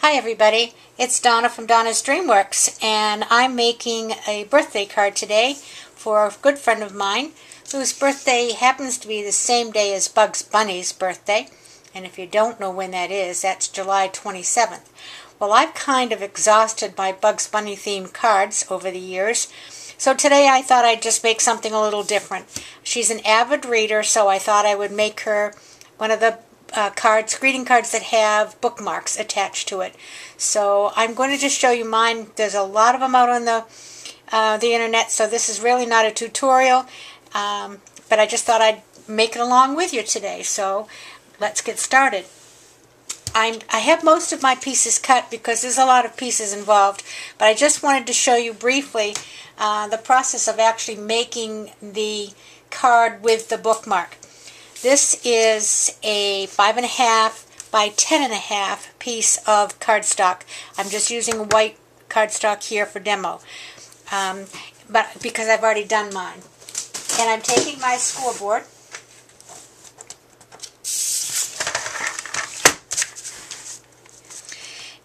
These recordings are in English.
Hi everybody, it's Donna from Donna's Dreamworks, and I'm making a birthday card today for a good friend of mine whose birthday happens to be the same day as Bugs Bunny's birthday. And if you don't know when that is, that's July 27th. Well, I've kind of exhausted my Bugs Bunny themed cards over the years, so today I thought I'd just make something a little different. She's an avid reader, so I thought I would make her one of the greeting cards that have bookmarks attached to it. So I'm going to just show you mine. There's a lot of them out on the internet, so this is really not a tutorial, but I just thought I'd make it along with you today. So let's get started. I have most of my pieces cut because there's a lot of pieces involved, but I just wanted to show you briefly the process of actually making the card with the bookmark. This is a 5.5 by 10.5 piece of cardstock. I'm just using white cardstock here for demo, but because I've already done mine. And I'm taking my scoreboard,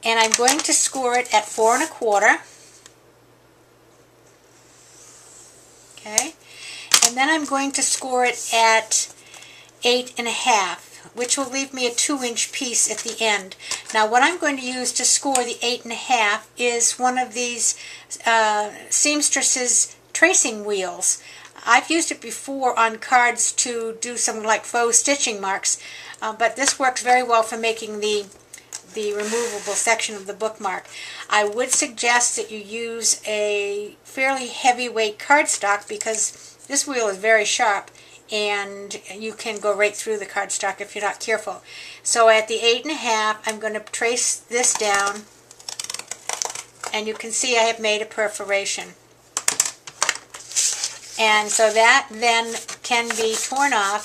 and I'm going to score it at 4 1/4. Okay, and then I'm going to score it at 8 1/2, which will leave me a 2-inch piece at the end. Now what I'm going to use to score the 8 1/2 is one of these seamstress's tracing wheels. I've used it before on cards to do some like faux stitching marks, but this works very well for making the removable section of the bookmark. I would suggest that you use a fairly heavyweight cardstock because this wheel is very sharp and you can go right through the cardstock if you're not careful. So at the 8 1/2, I'm going to trace this down, and you can see I have made a perforation. And so that then can be torn off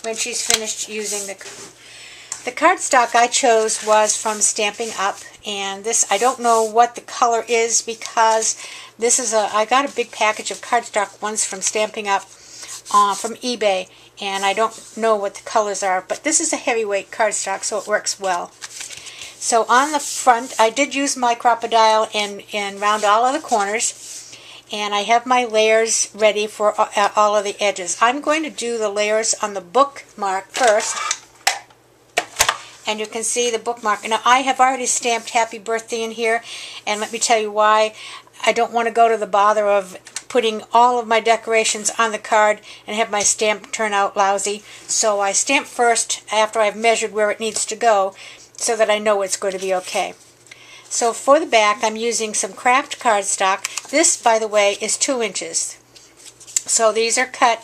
when she's finished using the cardstock I chose was from Stamping Up, and this, I don't know what the color is because this is I got a big package of cardstock once from Stamping Up from eBay, and I don't know what the colors are, but this is a heavyweight cardstock, so it works well. So on the front, I did use my crocodile and round all of the corners, and I have my layers ready for all of the edges. I'm going to do the layers on the bookmark first, and you can see the bookmark. Now I have already stamped Happy Birthday in here, and let me tell you why. I don't want to go to the bother of putting all of my decorations on the card and have my stamp turn out lousy. So I stamp first after I've measured where it needs to go so that I know it's going to be okay. So for the back, I'm using some craft cardstock. This, by the way, is 2 inches. So these are cut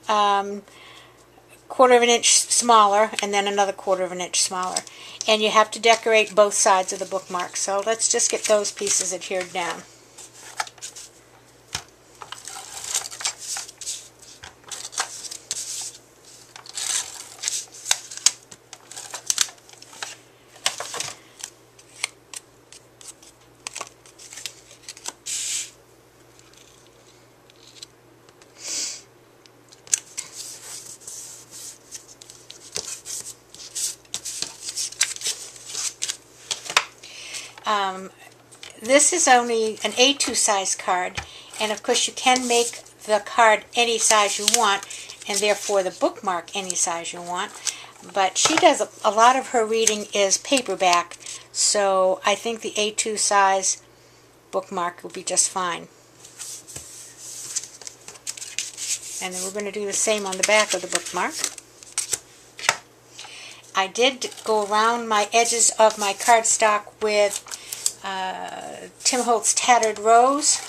1/4 of an inch smaller and then another 1/4 of an inch smaller. And you have to decorate both sides of the bookmark. So let's just get those pieces adhered down. This is only an A2 size card, and of course you can make the card any size you want, and therefore the bookmark any size you want, but she does a lot of her reading is paperback, so I think the A2 size bookmark will be just fine. And then we're going to do the same on the back of the bookmark. I did go around my edges of my cardstock with Tim Holtz Tattered Rose.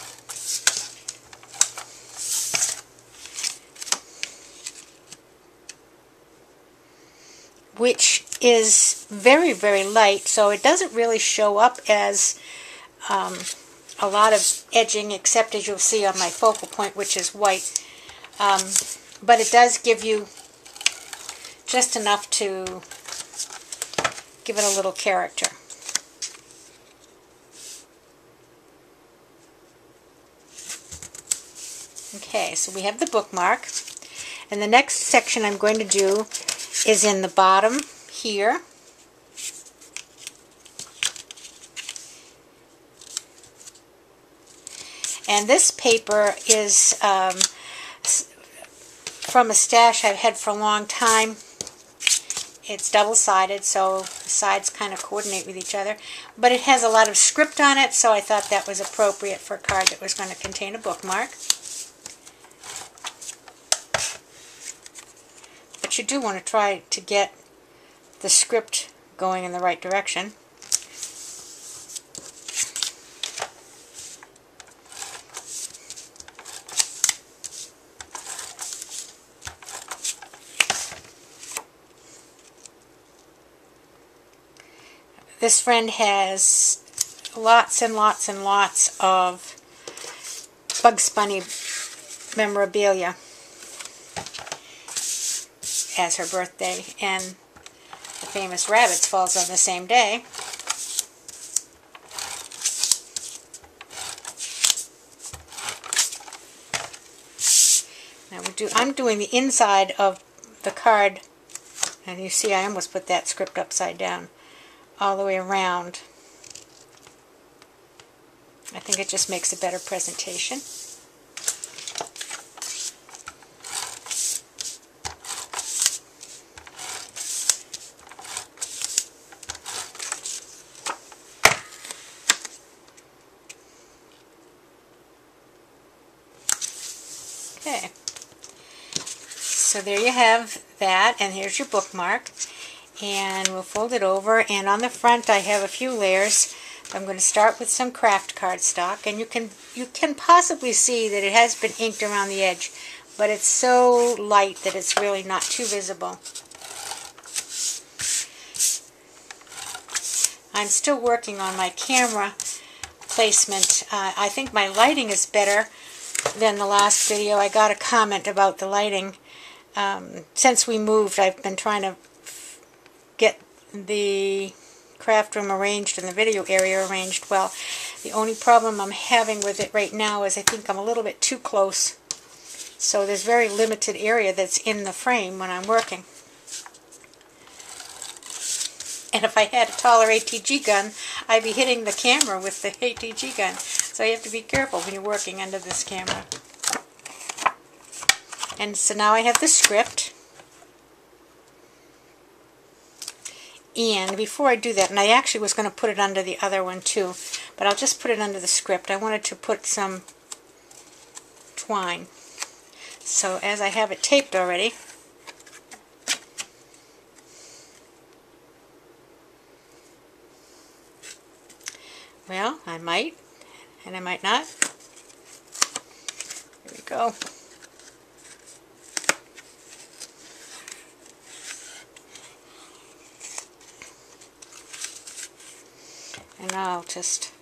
Which is very, very light, so it doesn't really show up as a lot of edging, except as you'll see on my focal point, which is white. But it does give you just enough to give it a little character. Okay, so we have the bookmark, and the next section I'm going to do is in the bottom here. And this paper is from a stash I've had for a long time. It's double-sided, so the sides kind of coordinate with each other. But it has a lot of script on it, so I thought that was appropriate for a card that was going to contain a bookmark. But you do want to try to get the script going in the right direction. This friend has lots and lots and lots of Bugs Bunny memorabilia as her birthday, and the famous Rabbits falls on the same day. Now I'm doing the inside of the card, and you see I almost put that script upside down all the way around. I think it just makes a better presentation. Okay, so there you have that, and here's your bookmark. And we'll fold it over, and on the front I have a few layers. I'm going to start with some craft cardstock, and you can possibly see that it has been inked around the edge, but it's so light that it's really not too visible. I'm still working on my camera placement. I think my lighting is better than the last video. I got a comment about the lighting. Since we moved, I've been trying to get the craft room arranged and the video area arranged well. The only problem I'm having with it right now is I think I'm a little bit too close. So there's very limited area that's in the frame when I'm working. And if I had a taller ATG gun, I'd be hitting the camera with the ATG gun. So you have to be careful when you're working under this camera. And so now I have the script. And before I do that, and I actually was going to put it under the other one too, but I'll just put it under the script. I wanted to put some twine. So as I have it taped already, well, I might, and I might not. There we go. And I'll just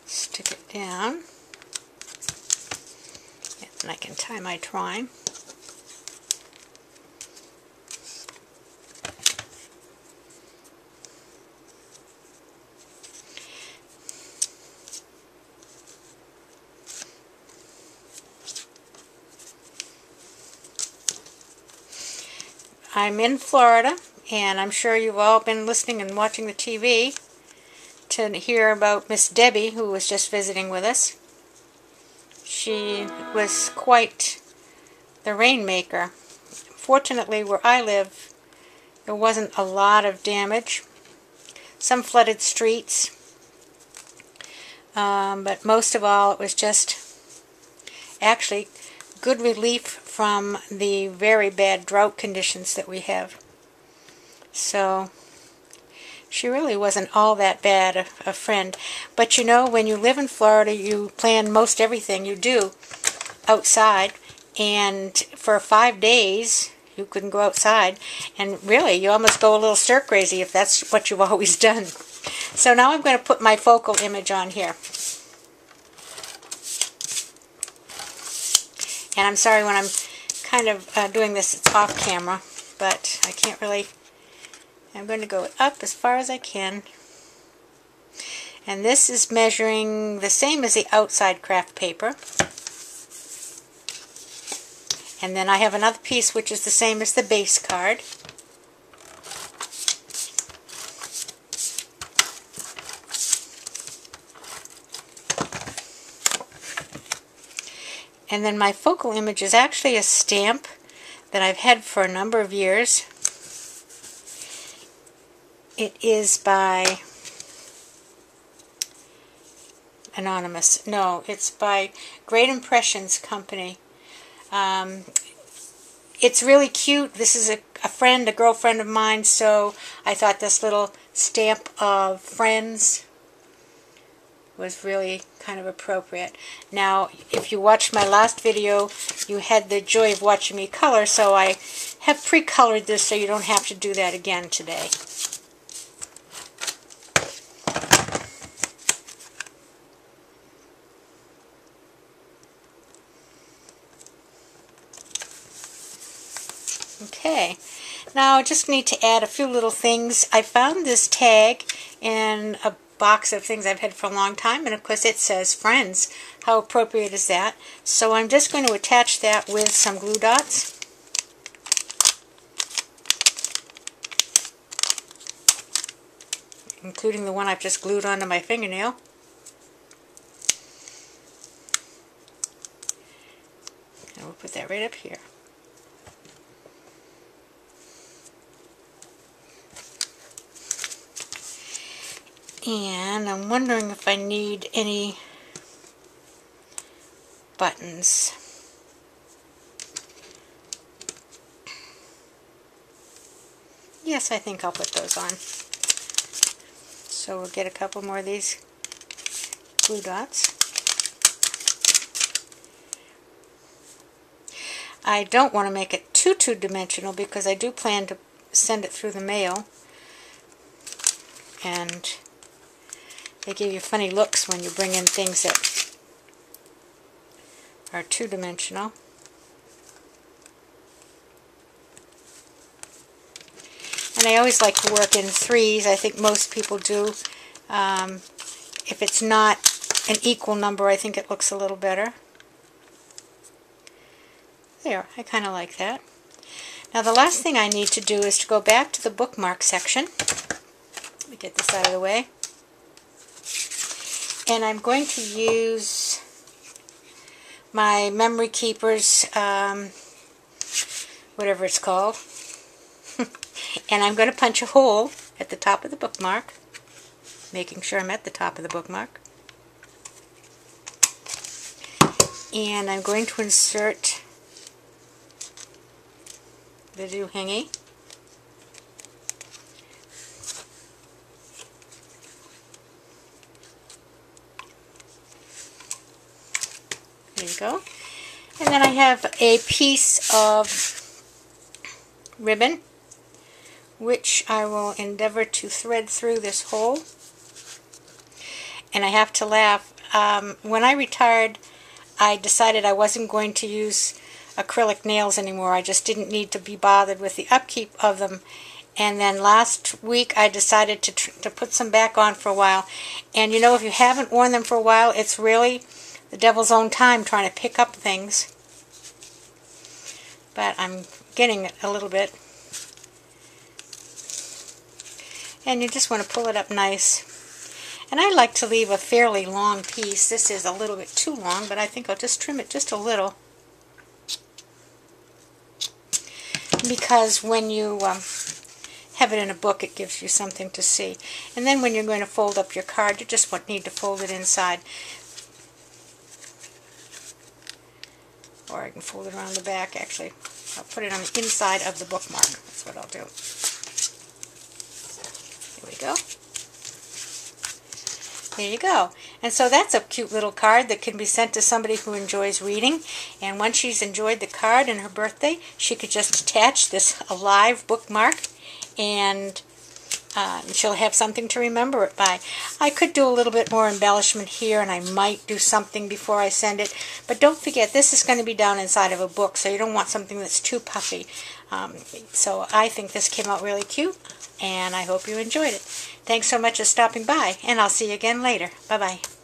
stick it down, and I can tie my twine. I'm in Florida, and I'm sure you've all been listening and watching the TV to hear about Miss Debbie, who was just visiting with us. She was quite the rainmaker. Fortunately, where I live, there wasn't a lot of damage. Some flooded streets, but most of all, it was just actually good relief from the very bad drought conditions that we have. So she really wasn't all that bad a friend. But you know, when you live in Florida, you plan most everything you do outside, and for 5 days you couldn't go outside, and really you almost go a little stir crazy if that's what you've always done. So now I'm going to put my focal image on here. And I'm sorry when I'm kind of doing this, it's off camera, but I can't really. I'm going to go up as far as I can. And this is measuring the same as the outside craft paper. And then I have another piece which is the same as the base card. And then my focal image is actually a stamp that I've had for a number of years. It is by Anonymous. No, it's by Great Impressions Company. It's really cute. This is a girlfriend of mine, so I thought this little stamp of friends was really kind of appropriate. Now, if you watched my last video, you had the joy of watching me color, so I have pre-colored this so you don't have to do that again today. Okay, now I just need to add a few little things. I found this tag in a box of things I've had for a long time, and of course it says friends. How appropriate is that? So I'm just going to attach that with some glue dots. Including the one I've just glued onto my fingernail. And we'll put that right up here. And I'm wondering if I need any buttons. Yes, I think I'll put those on. So we'll get a couple more of these glue dots. I don't want to make it too two-dimensional because I do plan to send it through the mail. And they give you funny looks when you bring in things that are two-dimensional. And I always like to work in threes. I think most people do. If it's not an equal number, I think it looks a little better. There, I kind of like that. Now the last thing I need to do is to go back to the bookmark section. Let me get this out of the way. And I'm going to use my Memory Keepers, whatever it's called. And I'm going to punch a hole at the top of the bookmark, making sure I'm at the top of the bookmark. And I'm going to insert the doohickey. There you go. And then I have a piece of ribbon, which I will endeavor to thread through this hole. And I have to laugh. When I retired, I decided I wasn't going to use acrylic nails anymore. I just didn't need to be bothered with the upkeep of them. And then last week I decided to put some back on for a while. And you know, if you haven't worn them for a while, it's really the devil's own time trying to pick up things. But I'm getting it a little bit. And you just want to pull it up nice. And I like to leave a fairly long piece. This is a little bit too long, but I think I'll just trim it just a little. Because when you have it in a book, it gives you something to see. And then when you're going to fold up your card, you just need to fold it inside. Or I can fold it around the back, actually. I'll put it on the inside of the bookmark. That's what I'll do. There we go. There you go. And so that's a cute little card that can be sent to somebody who enjoys reading. And once she's enjoyed the card and her birthday, she could just attach this alive bookmark and she'll have something to remember it by. I could do a little bit more embellishment here, and I might do something before I send it. But don't forget, this is going to be down inside of a book, so you don't want something that's too puffy. So I think this came out really cute, and I hope you enjoyed it. Thanks so much for stopping by, and I'll see you again later. Bye-bye.